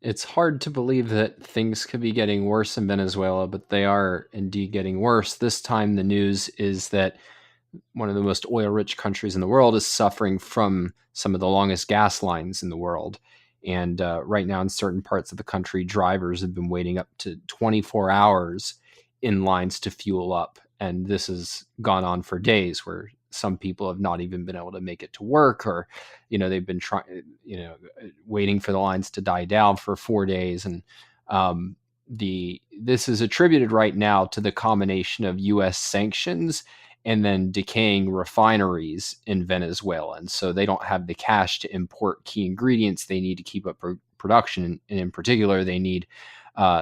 It's hard to believe that things could be getting worse in Venezuela, but they are indeed getting worse. This time, the news is that one of the most oil rich countries in the world is suffering from some of the longest gas lines in the world. And right now, in certain parts of the country, drivers have been waiting up to 24 hours in lines to fuel up. And this has gone on for days where some people have not even been able to make it to work, or, they've been trying, waiting for the lines to die down for 4 days. And this is attributed right now to the combination of U.S. sanctions and then decaying refineries in Venezuela. And so they don't have the cash to import key ingredients they need to keep up production. And in particular, they need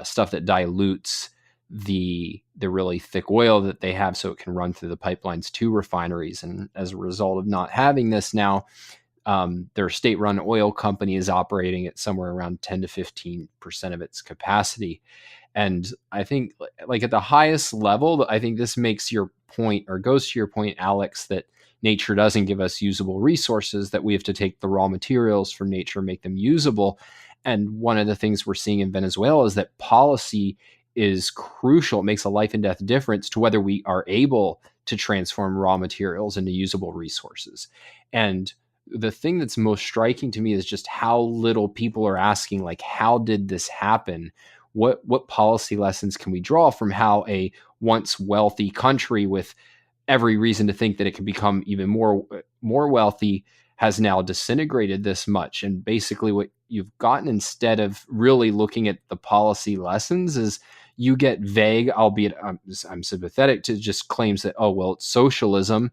stuff that dilutes the really thick oil that they have so it can run through the pipelines to refineries. And as a result of not having this now, their state-run oil company is operating at somewhere around 10 to 15% of its capacity. And I think, like, at the highest level, I think this makes your point, or goes to your point, Alex, that nature doesn't give us usable resources, that we have to take the raw materials from nature, make them usable. And one of the things we're seeing in Venezuela is that policy is crucial. It makes a life and death difference to whether we are able to transform raw materials into usable resources. And the thing that's most striking to me is just how little people are asking, like, how did this happen? What policy lessons can we draw from how a once wealthy country, with every reason to think that it can become even more wealthy, has now disintegrated this much? And basically what you've gotten, instead of really looking at the policy lessons, is you get vague, albeit I'm sympathetic to just claims that, oh, well, it's socialism.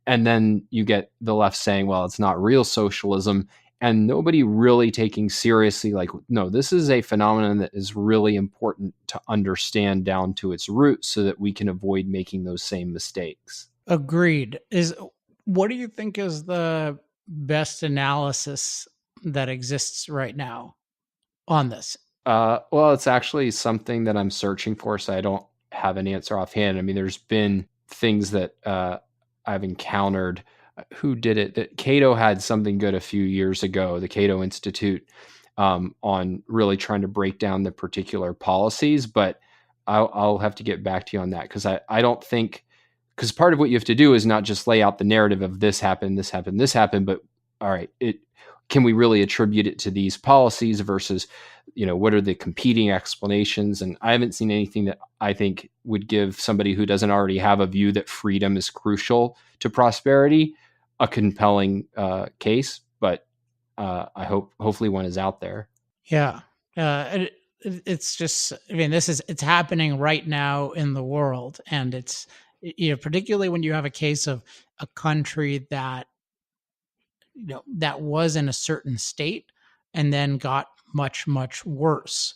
And then you get the left saying, well, it's not real socialism. And nobody really taking seriously, like, no, this is a phenomenon that is really important to understand down to its roots so that we can avoid making those same mistakes. Agreed. What do you think is the best analysis that exists right now on this? Well, it's actually something that I'm searching for, so I don't have an answer offhand. I mean, there's been things that I've encountered. Who did it? That Cato had something good a few years ago, the Cato Institute, on really trying to break down the particular policies. But I'll have to get back to you on that, because I don't think, because part of what you have to do is not just lay out the narrative of this happened, this happened, this happened, but all right, can we really attribute it to these policies versus, what are the competing explanations? And I haven't seen anything that I think would give somebody who doesn't already have a view that freedom is crucial to prosperity a compelling case. But hopefully one is out there. Yeah. It's just, I mean, it's happening right now in the world. And it's, particularly when you have a case of a country that, that was in a certain state and then got much, much worse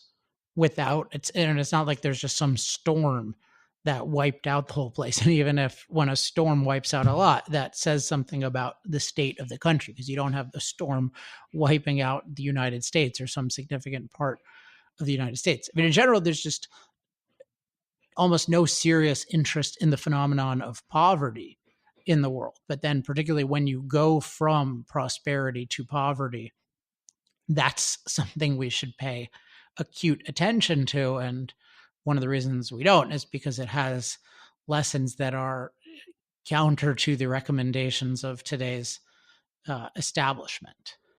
and it's not like there's just some storm that wiped out the whole place. And even if, when a storm wipes out a lot, that says something about the state of the country, because you don't have the storm wiping out the United States or some significant part of the United States. I mean, in general, there's just almost no serious interest in the phenomenon of poverty in the world. But then particularly when you go from prosperity to poverty, that's something we should pay acute attention to. And one of the reasons we don't is because it has lessons that are counter to the recommendations of today's establishment.